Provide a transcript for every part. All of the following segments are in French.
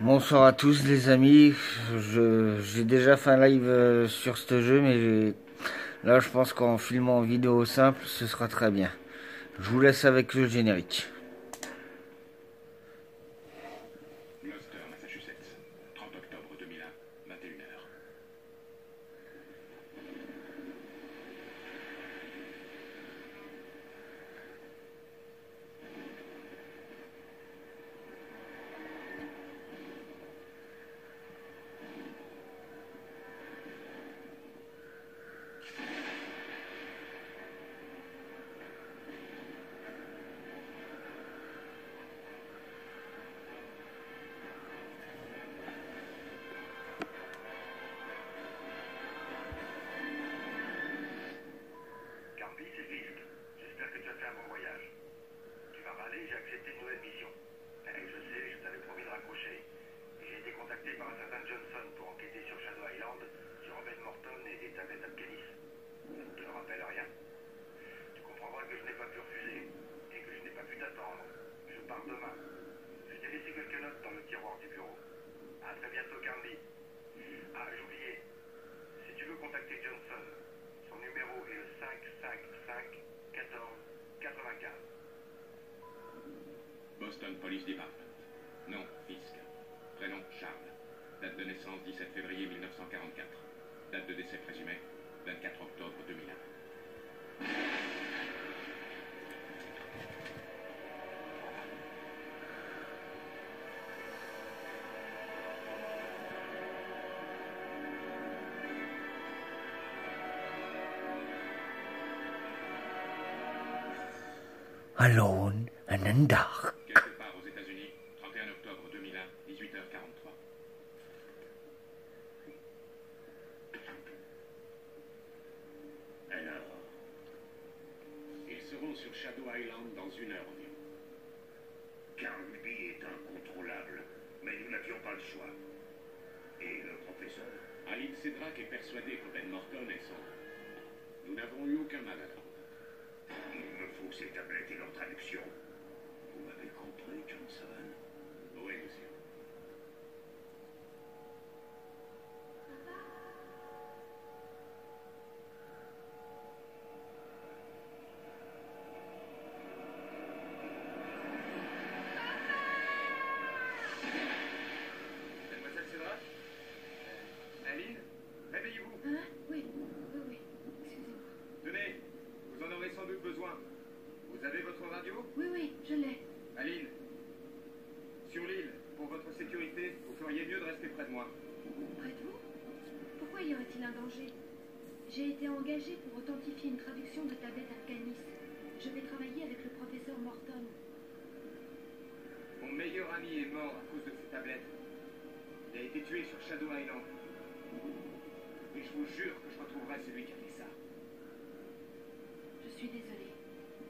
Bonsoir à tous les amis, j'ai déjà fait un live sur ce jeu mais là je pense qu'en filmant en vidéo simple ce sera très bien. Je vous laisse avec le générique. Gloucester, Massachusetts, 30 octobre 2001, 21h. Carby, c'est Fisk. J'espère que tu as fait un bon voyage. Tu vas râler, j'ai accepté une nouvelle mission. Je sais, je t'avais promis de raccrocher. Et j'ai été contacté par un certain Johnson pour enquêter sur Shadow Island, sur Ben Morton et des tablettes Afghanis. Ça ne te rappelle rien? Tu comprendras que je n'ai pas pu refuser et que je n'ai pas pu t'attendre. Je pars demain. Je t'ai laissé quelques notes dans le tiroir du bureau. À très bientôt, Carby. Ah, j'oubliais. Si tu veux contacter Johnson, son numéro est le 555 14 95. Boston Police Department. Nom, Fisk. Prénom, Charles. Date de naissance, 17 février 1944. Date de décès présumée, 24 octobre 2001. Alone and in dark. Quelque part aux États-Unis, 31 octobre 2001, 18h43. Alors, ils seront sur Shadow Island dans 1 heure environ. Carby est incontrôlable, mais nous n'avions pas le choix. Et le professeur? Aline Cedrak est persuadé que Ben Morton est son. Nous n'avons eu aucun mal à l'ordre. Il me faut ces tablettes et leur traduction. Vous m'avez compris, Johnson? Oui, monsieur. Mademoiselle Cedrak? Aline? Réveillez-vous. Hein? Oui, oui, oui. Excusez-moi. Tenez, vous en aurez sans doute besoin. Vous avez votre radio? Oui, oui, je l'ai. Aline, sur l'île, pour votre sécurité, vous feriez mieux de rester près de moi. Près de vous? Pourquoi y aurait-il un danger? J'ai été engagée pour authentifier une traduction de tablette Afghanis. Je vais travailler avec le professeur Morton. Mon meilleur ami est mort à cause de ces tablettes. Il a été tué sur Shadow Island. Et je vous jure que je retrouverai celui qui a fait ça. Je suis désolée.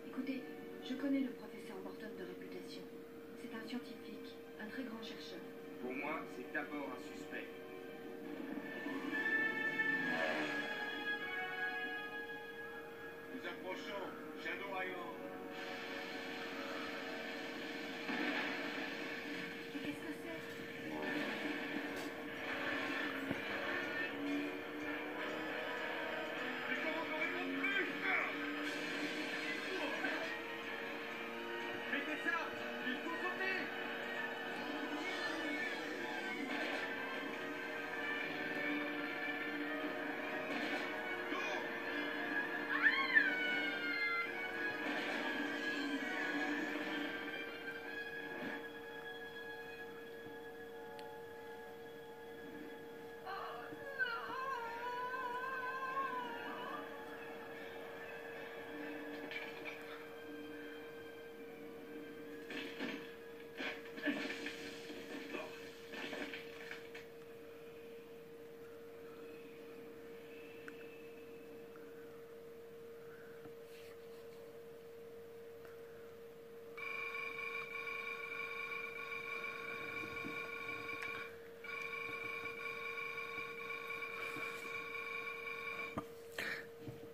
Écoutez, je connais le professeur Morton de réputation. C'est un scientifique, un très grand chercheur. Pour moi, c'est d'abord un suspect. Nous approchons Shadow Island. Mais qu'est-ce que c'est? Mettez ça! Il faut sauter!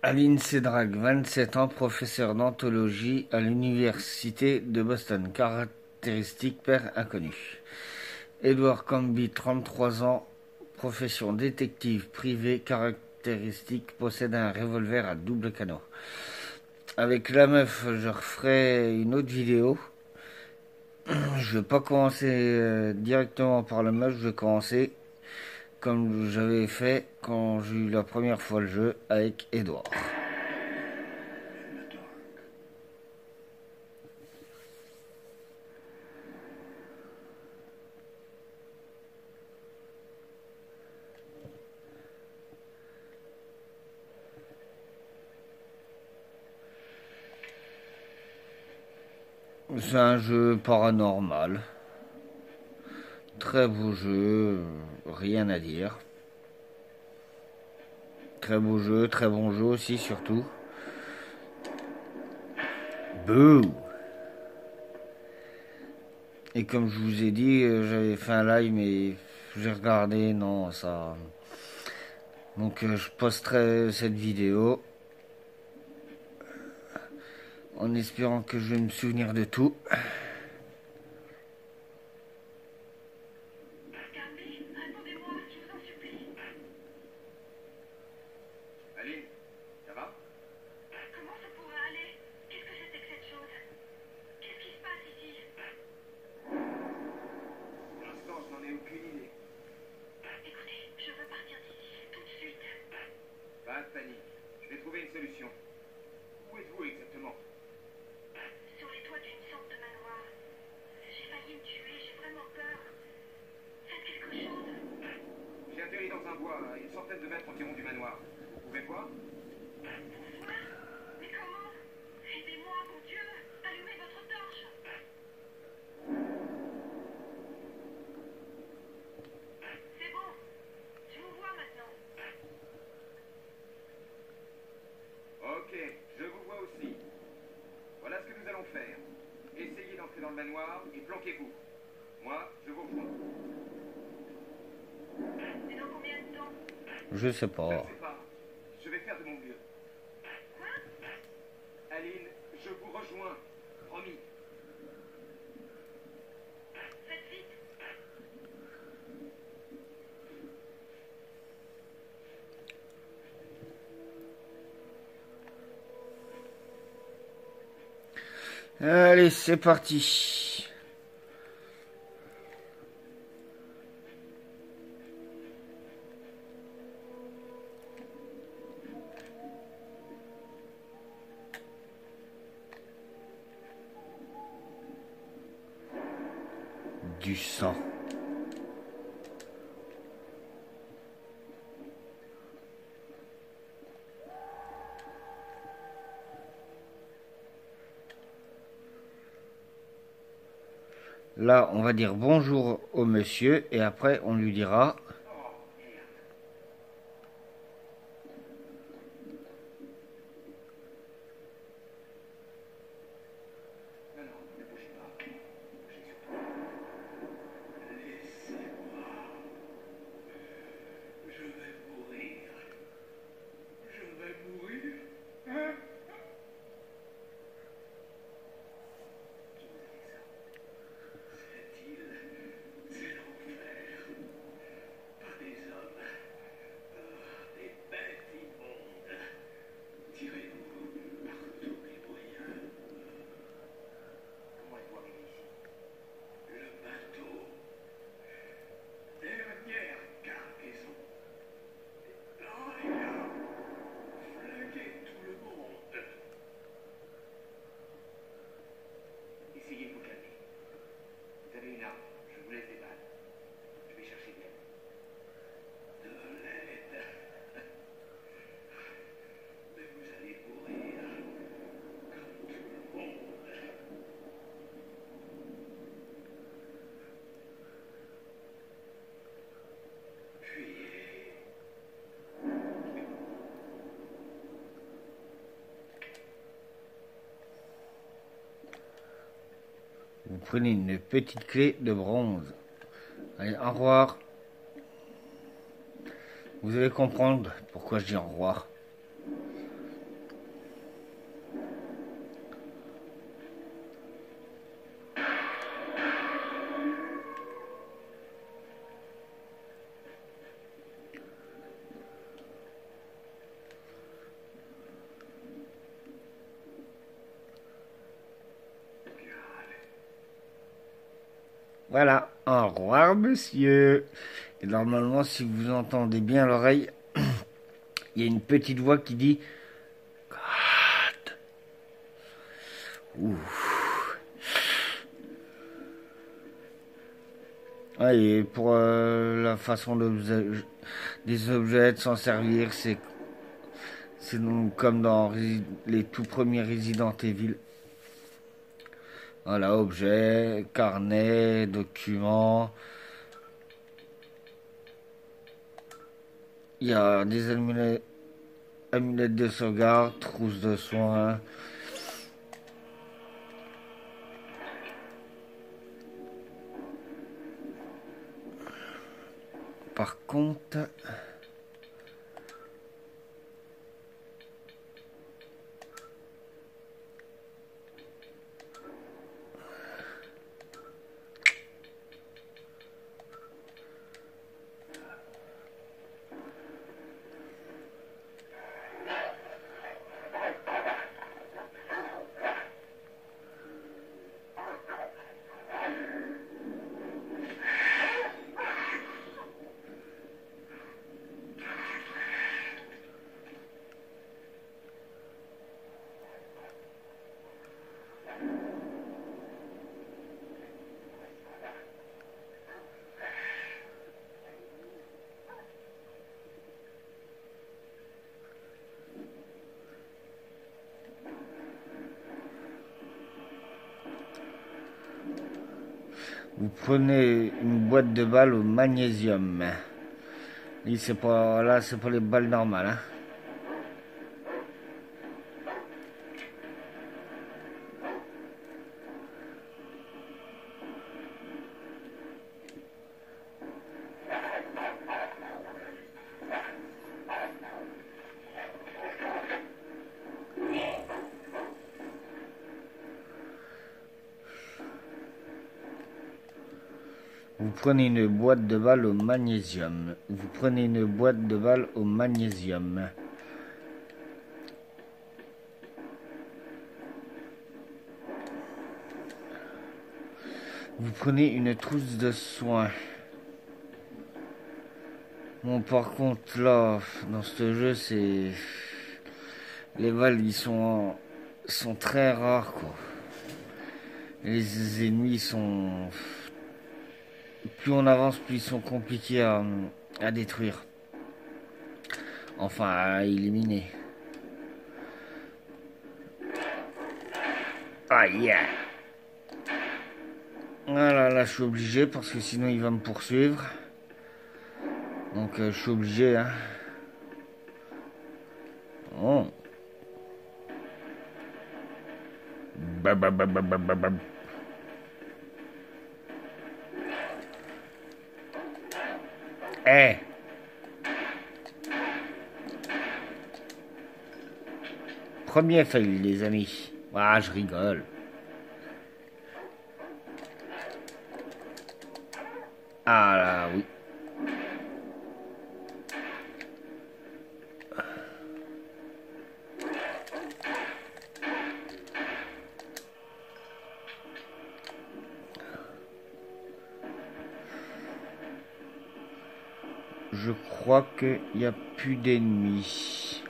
Aline Cedrak, 27 ans, professeur d'anthologie à l'université de Boston. Caractéristiques père inconnu. Edward Camby, 33 ans, profession détective privé, caractéristique, possède un revolver à double canon. Avec la meuf, je referai une autre vidéo. Je vais pas commencer directement par la meuf, je vais commencer comme j'avais fait quand j'ai eu la première fois le jeu avec Edward. C'est un jeu paranormal. Très beau jeu, rien à dire. Très beau jeu, très bon jeu aussi surtout. Bouh! Et comme je vous ai dit, j'avais fait un live mais j'ai regardé, non ça... Donc je posterai cette vidéo. En espérant que je vais me souvenir de tout. Camby, répondez-moi, je vous en supplie. Aline, ça va? Comment ça pourrait aller? Qu'est-ce que c'était que cette chose? Qu'est-ce qui se passe ici? Pour l'instant, je n'en ai aucune idée. Écoutez, je veux partir d'ici, tout de suite. Pas de panique. Je vais trouver une solution. Où êtes-vous exactement? Sur les toits d'une sorte de manoir. J'ai failli me tuer, j'ai vraiment peur. Faites quelque chose. J'ai atterri dans un bois à une centaine de mètres environ du manoir. Vous pouvez voir? Vous voir? Mais comment? Aidez-moi, mon Dieu! Allumez votre torche! C'est bon. Je vous vois maintenant. Ok, je vous vois aussi. Voilà ce que nous allons faire. Essayez d'entrer dans le manoir et planquez-vous. Moi, je vous rejoins. Et dans combien de temps? Je sais Je ne pas. sais pas. Je vais faire de mon mieux. Quoi? Aline, je vous rejoins. Promis. Faites vite. Allez, c'est parti. Du sang. Là, on va dire bonjour au monsieur et après on lui dira Non, non, ne bougez pas. Bougez surtout. Laissez-moi. Je vais mourir. Je vais mourir. Hein? Qui vous a fait ça? Cette île, c'est l'enfer. Pas des hommes. Des bêtes immondes. Tirez-vous par tous les moyens. Comment êtes-vous arrivé ici? Le bateau. Dernière cargaison. Rien. Flinguer tout le monde. Essayez de vous calmer. Vous avez une arme. Je vous laisse des balles. Je vais chercher de l'aide. De l'aide. Mais vous allez mourir. Comme tout le monde. Fuyez. vous prenez une petite clé de bronze. Allez, au revoir. Vous allez comprendre pourquoi je dis au revoir. Voilà, au revoir monsieur. Et normalement, si vous entendez bien l'oreille, il y a une petite voix qui dit God. Ouh. Ouais, et pour la façon des objets de s'en servir, c'est donc comme dans les tout premiers Resident Evil. Voilà, objets, carnets, documents. Il y a des amulettes de sauvegarde, trousses de soins. Par contre, vous prenez une boîte de balles au magnésium. Et c'est pas là, c'est pas les balles normales. Hein. Vous prenez une boîte de balles au magnésium. Vous prenez une boîte de balles au magnésium. Vous prenez une trousse de soins. Bon, par contre, là, dans ce jeu, c'est... Les balles, ils sont très rares, quoi. Les ennemis sont... Plus on avance, plus ils sont compliqués à détruire. Enfin, à éliminer. Ah, yeah! Voilà, là, je suis obligé parce que sinon il va me poursuivre. Donc, je suis obligé, hein. Oh. Babababababab. Eh! Premier fail, les amis. Ah, je rigole. Ah là, oui. Je crois qu'il n'y a plus d'ennemis.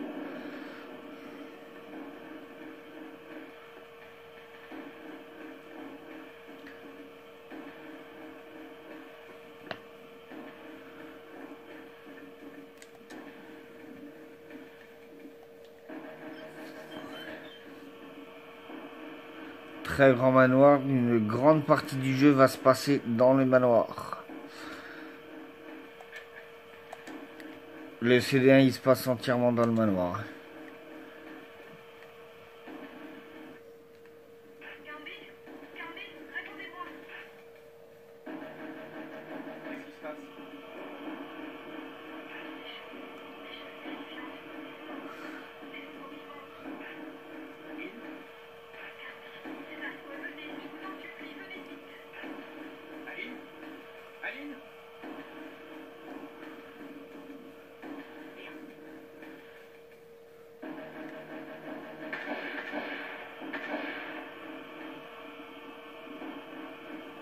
Très grand manoir, une grande partie du jeu va se passer dans le manoir. Le CD1 il se passe entièrement dans le manoir.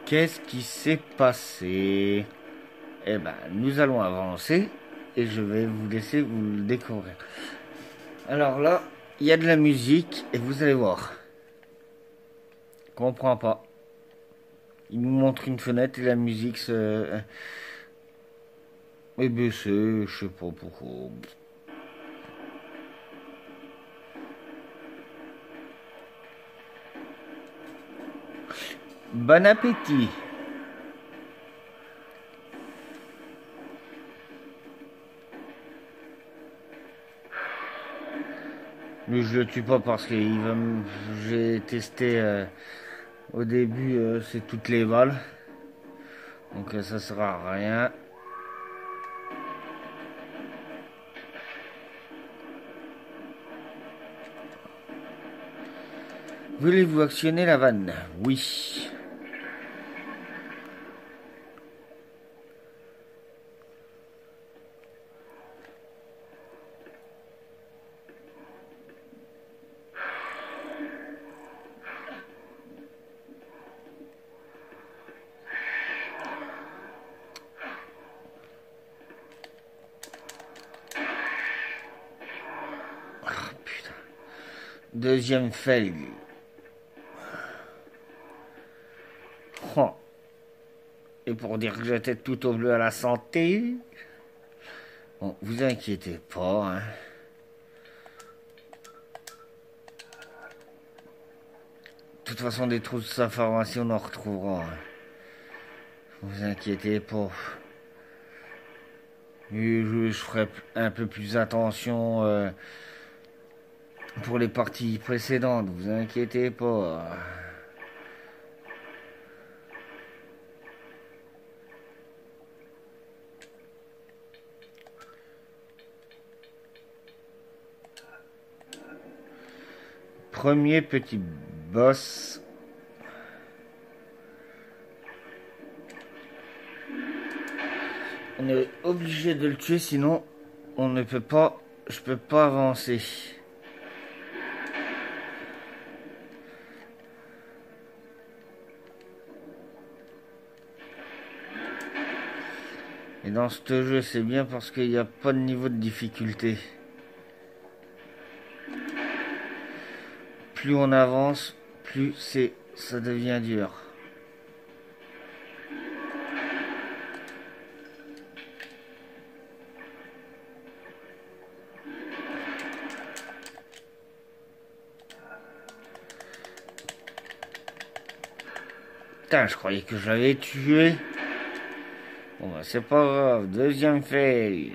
Qu'est-ce qui s'est passé? Eh ben, nous allons avancer et je vais vous laisser vous le découvrir. Alors là, il y a de la musique et vous allez voir. Je comprends pas. Il nous montre une fenêtre et la musique se... Eh ben c'est... Je sais pas pourquoi. Bon appétit. Mais je le tue pas parce que j'ai testé au début c'est toutes les balles. Donc ça sert à rien. Voulez-vous actionner la vanne? Oui. Deuxième fail. Oh. Et pour dire que j'étais tout au bleu à la santé. Bon, vous inquiétez pas, hein. De toute façon, des trous d'information, on en retrouvera. Hein. Vous inquiétez pas. Et je ferai un peu plus attention pour les parties précédentes. Vous inquiétez pas. Premier petit boss. On est obligé de le tuer, sinon on ne peut pas. Je peux pas avancer. Et dans ce jeu, c'est bien parce qu'il n'y a pas de niveau de difficulté. Plus on avance, plus ça devient dur. Putain, je croyais que je l'avais tué. Bon bah c'est pas grave, deuxième fail.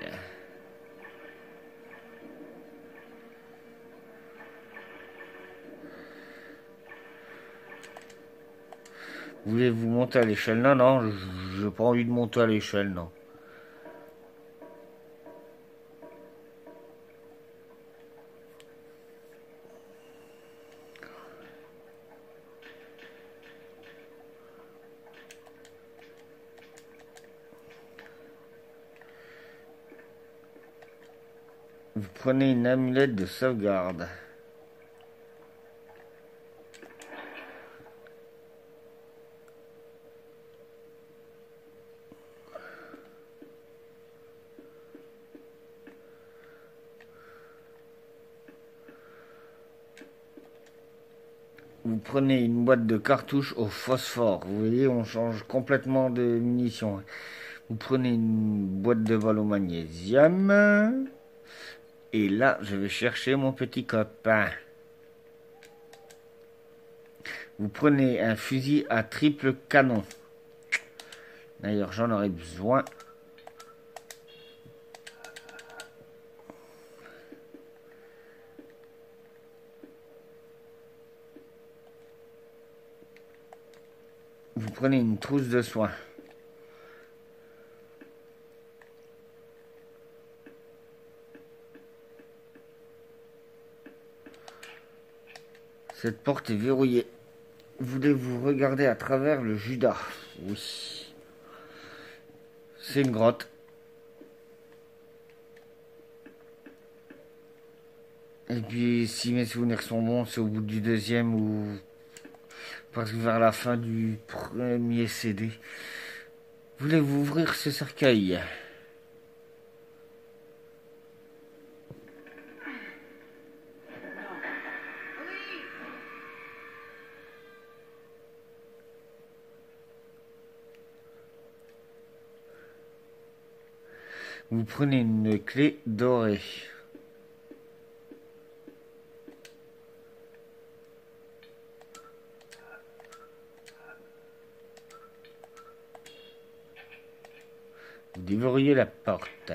Voulez-vous monter à l'échelle? Non, non, j'ai pas envie de monter à l'échelle, non. Vous prenez une amulette de sauvegarde. Vous prenez une boîte de cartouches au phosphore. Vous voyez, on change complètement de munitions. Vous prenez une boîte de balles au magnésium. Et là, je vais chercher mon petit copain. Vous prenez un fusil à triple canon. D'ailleurs, j'en aurais besoin. Vous prenez une trousse de soins. Cette porte est verrouillée. Voulez-vous regarder à travers le Judas? Oui. C'est une grotte. Et puis, si mes souvenirs sont bons, c'est au bout du deuxième ou Parce que vers la fin du premier CD. Voulez-vous ouvrir ce cercueil? Vous prenez une clé dorée. Vous déverrouillez la porte.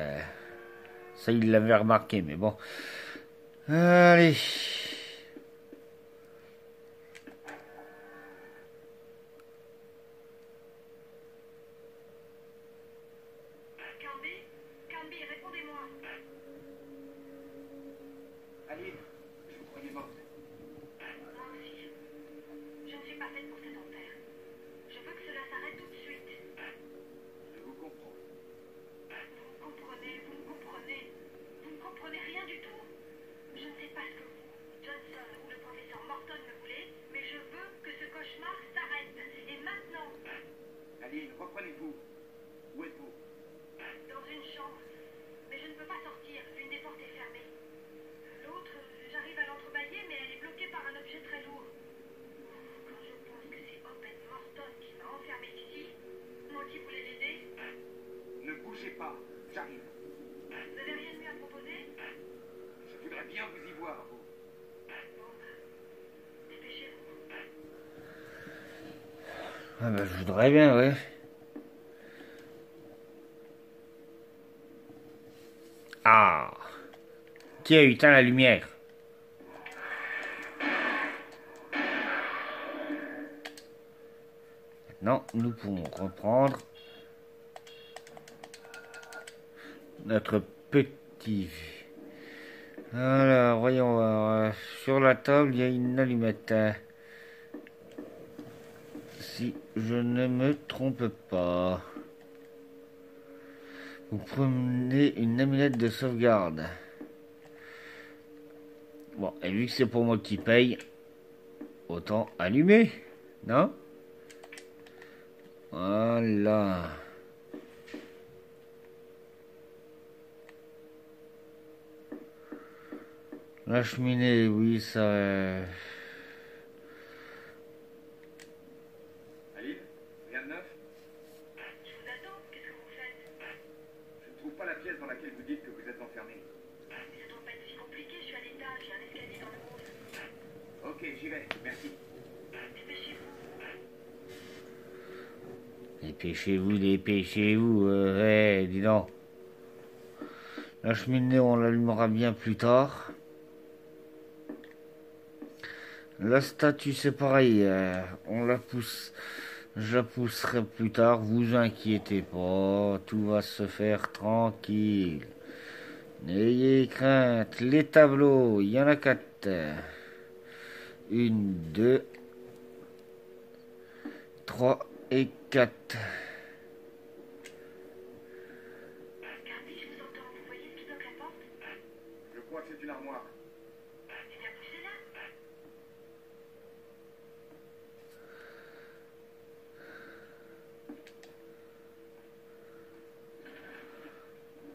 Ça, il l'avait remarqué, mais bon. Allez. Canby, répondez-moi. Aline, je vous croyais morte. Moi aussi. Je ne suis pas faite pour cet enfer. Je veux que cela s'arrête tout de suite. Je vous comprends. Vous ne comprenez rien du tout. Je ne sais pas ce que vous, Johnson ou le professeur Morton me voulez, mais je veux que ce cauchemar s'arrête. Et maintenant, Aline, reprenez-vous. Où êtes-vous? dans une chambre. Mais je ne peux pas sortir, l'une des portes est fermée. L'autre, j'arrive à l'entrebâiller, mais elle est bloquée par un objet très lourd. Quand je pense que c'est Obed Morton qui m'a enfermée ici, moi qui voulais l'aider, Ne bougez pas, j'arrive. vous n'avez rien de mieux à proposer? Je voudrais bien vous y voir, vous. Bon, dépêchez-vous. Ah bah, je voudrais bien, ouais. Ah. Qui a éteint la lumière? Maintenant, nous pouvons reprendre notre petit. Alors, voyons voir. Sur la table, il y a une allumette. Si je ne me trompe pas. Vous prenez une amulette de sauvegarde. Bon, et vu que c'est pour moi qui paye, autant allumer, non? Voilà. La cheminée, oui, ça... Aline, rien de neuf? Je vous attends, qu'est-ce que vous faites? Je ne trouve pas la pièce dans laquelle vous dites que vous êtes enfermé. Mais ça doit pas être si compliqué, je suis à l'étage, j'ai un escalier dans le hall. Ok, j'y vais, merci. Dépêchez-vous. Dépêchez-vous, dépêchez-vous, ouais, dis donc. La cheminée, on l'allumera bien plus tard. La statue, c'est pareil, on la pousse. Je la pousserai plus tard, vous inquiétez pas, tout va se faire tranquille. N'ayez crainte, les tableaux, il y en a 4. 1, 2, 3 et 4. Canby, je vous entends, vous voyez ce qui bloque la porte? Je crois que c'est une armoire. Eh bien, poussez-la.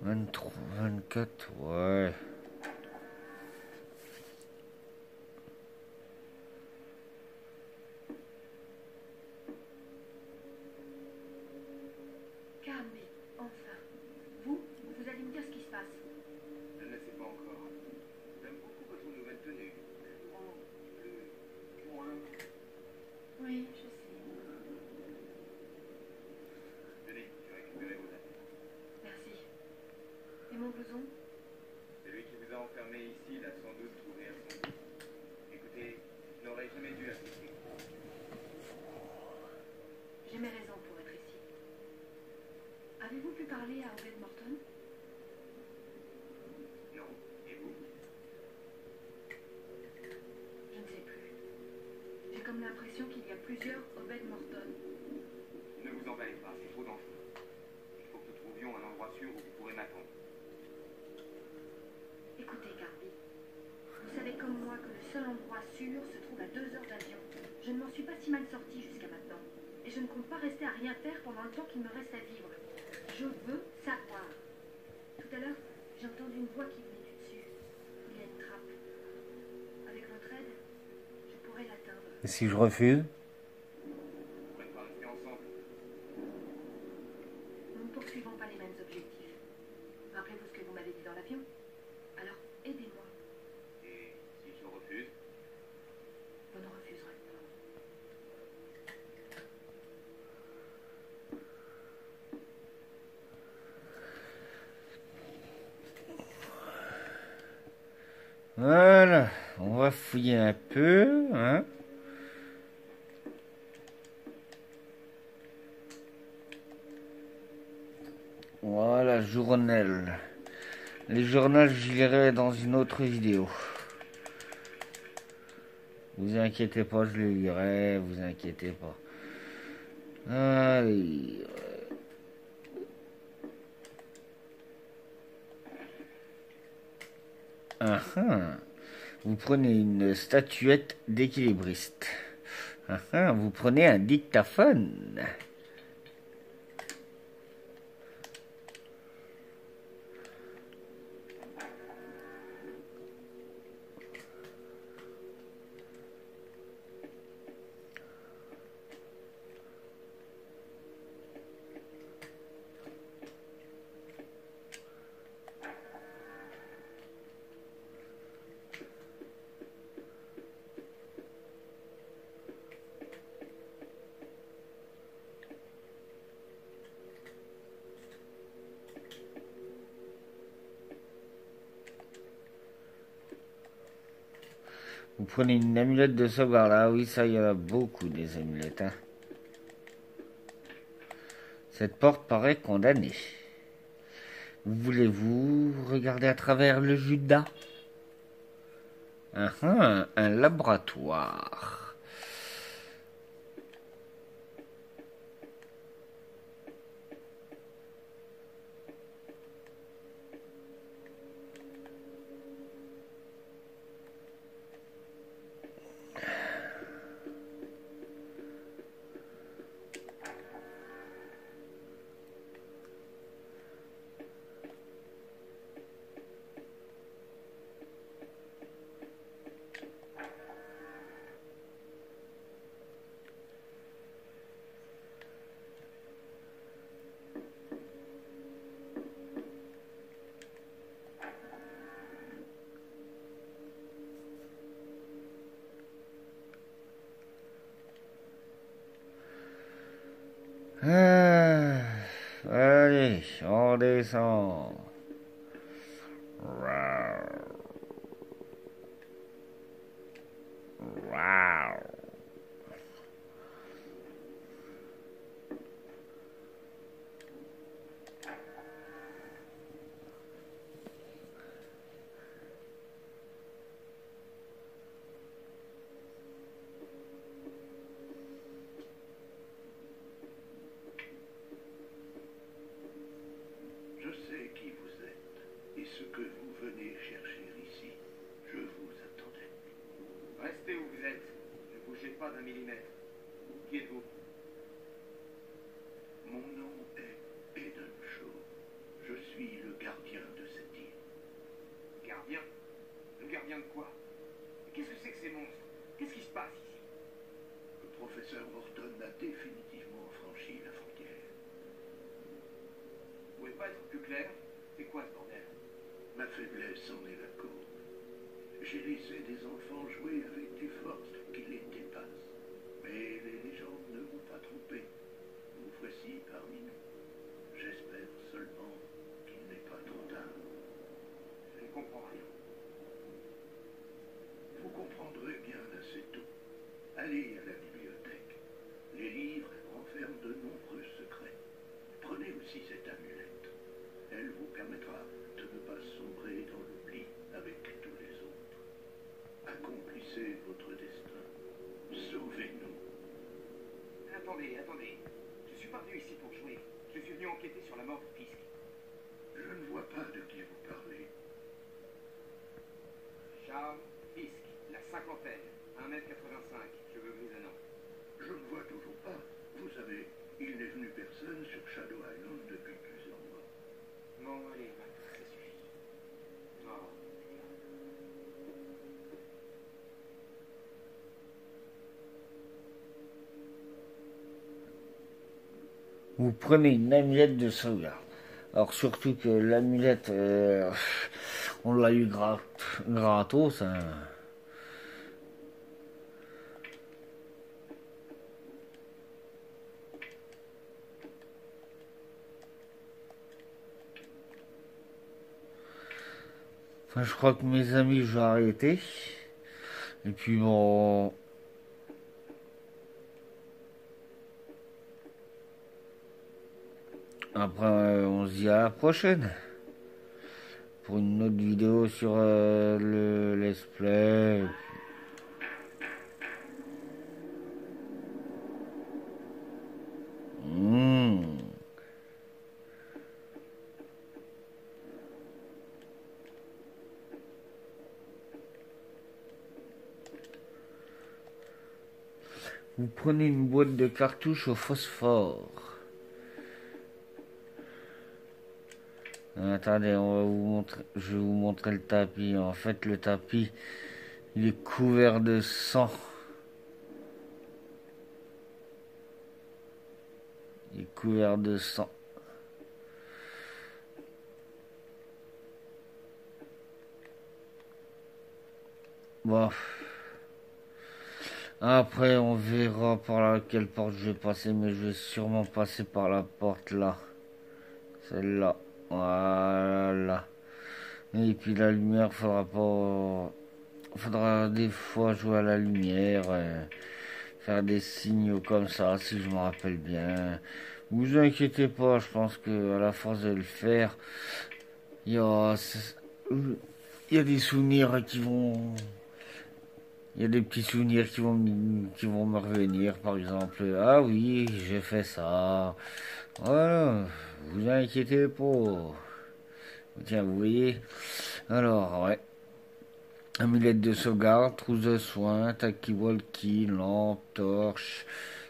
23, 24, ouais. Canby, enfin. Vous allez me dire ce qui se passe. Je ne le sais pas encore. J'aime beaucoup votre nouvelle tenue. Plus grand, plus loin. Oui, je sais. Tenez, je vais récupérer vos affaires. Merci. Et mon blouson? Celui qui vous a enfermé ici l'a sans doute trouvé à son goût. Écoutez, je n'aurais jamais dû assister. J'ai mes raisons pour être ici. Avez-vous pu parler à Obed Morton? Non. Et vous? Je ne sais plus. J'ai comme l'impression qu'il y a plusieurs Obed Morton. Ne vous emballez pas, c'est trop dangereux. Il faut que nous trouvions un endroit sûr où vous pourrez m'attendre. Écoutez, Canby. Vous savez comme moi que le seul endroit sûr se trouve à 2 heures d'avion. Je ne m'en suis pas si mal sortie jusqu'à maintenant. Et je ne compte pas rester à rien faire pendant le temps qu'il me reste à vivre. Je veux savoir. Tout à l'heure, j'ai entendu une voix qui venait du dessus. Il y a une trappe. Avec votre aide, je pourrais l'atteindre. Et si je refuse? On pourrait pas rester ensemble. Nous ne poursuivons pas les mêmes objectifs. Rappelez-vous ce que vous m'avez dit dans l'avion. Alors, aidez-moi. Et si je refuse? Vous ne refuserez pas. Voilà, on va fouiller un peu, hein. Voilà, journal. Les journaux, je lirai dans une autre vidéo. Vous inquiétez pas, je les lirai, vous inquiétez pas. Allez. Ah, ah. Vous prenez une statuette d'équilibriste. Ah, ah. Vous prenez un dictaphone. Vous prenez une amulette de sauvegarde. Ah oui, ça, il y en a beaucoup des amulettes. Hein. Cette porte paraît condamnée. Voulez-vous regarder à travers le Judas? Un laboratoire. Ah, allez, on descend. Wow. Wow. Je sais qui vous êtes et ce que vous venez chercher ici. Je vous attendais. Restez où vous êtes. Ne bougez pas d'un millimètre. Qui êtes-vous? Mon nom est Eden Shaw. Je suis le gardien de cette île. Gardien? Le gardien de quoi? Qu'est-ce que c'est que ces monstres? Qu'est-ce qui se passe ici? Le professeur Morton a définitivement franchi la frontière. Vous pouvez pas être plus clair? C'est quoi ce bordel? Ma faiblesse en est la cause. J'ai laissé des enfants jouer avec des forces qui les dépassent. Mais les légendes ne m'ont pas trompé. Vous voici parmi nous. J'espère seulement qu'il n'est pas trop tard. Je ne comprends rien. Vous comprendrez bien assez tôt. Allez à la bibliothèque. Les livres renferment de nombreux secrets. Prenez aussi cette amulette. Elle vous permettra de ne pas sombrer dans l'oubli avec tous les autres. Accomplissez votre destin. Sauvez-nous. Attendez. Je suis pas venu ici pour jouer. Je suis venu enquêter sur la mort de Fisk. Je ne vois pas de qui vous parlez. Charles Fisk, la cinquantaine, 1m85, cheveux grisonnants. Je ne vois toujours pas. Vous savez, il n'est venu personne sur Shadow Island depuis plusieurs mois. Bon, allez, Max, ça suffit. Oh, Vous prenez une amulette de sauvegarde. Alors surtout que l'amulette, on l'a eu gratos. Hein. Enfin, je crois que mes amis, je vais arrêter. Et puis bon... Après, on se dit à la prochaine. Pour une autre vidéo sur le let's play. Vous prenez une boîte de cartouches au phosphore. Attendez, on va vous montrer, je vais vous montrer le tapis. En fait, le tapis, il est couvert de sang. Il est couvert de sang. Bon. Après, on verra par laquelle porte je vais passer, mais je vais sûrement passer par la porte là. Celle-là. Voilà. Et puis la lumière, faudra des fois jouer à la lumière, faire des signaux comme ça, si je me rappelle bien. Vous inquiétez pas, je pense que à la force de le faire, il y a des souvenirs qui vont... Il y a des petits souvenirs qui vont me revenir, par exemple. Ah oui, j'ai fait ça. Voilà, vous inquiétez pas. Tiens, vous voyez. Alors, ouais. Amulette de sauvegarde, trousse de soins, talkie-walkie, lampe, torche,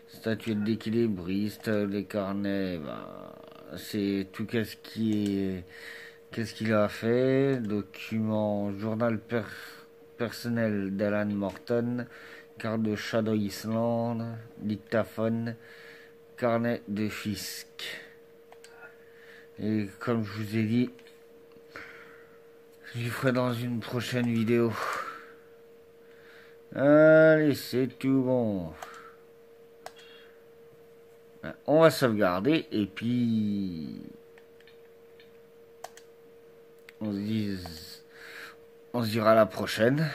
statuette d'équilibriste, les carnets, c'est tout qu'est-ce qu'il a fait. Document, journal personnel d'Alan Morton, carte de Shadow Island, dictaphone, carnet de Fisk. Et comme je vous ai dit, j'y ferai dans une prochaine vidéo. Allez, c'est tout bon. On va sauvegarder et puis on se dira à la prochaine.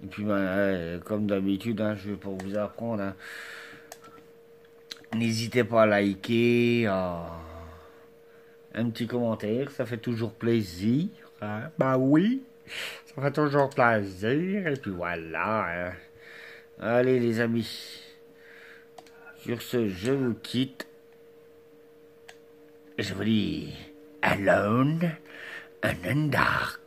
Et puis comme d'habitude, hein, je vais pas vous apprendre. Hein. N'hésitez pas à liker, un petit commentaire, ça fait toujours plaisir. Hein? Bah oui, ça fait toujours plaisir. Et puis voilà. Hein. Allez les amis. Sur ce, je vous quitte. Je vous dis alone and in dark.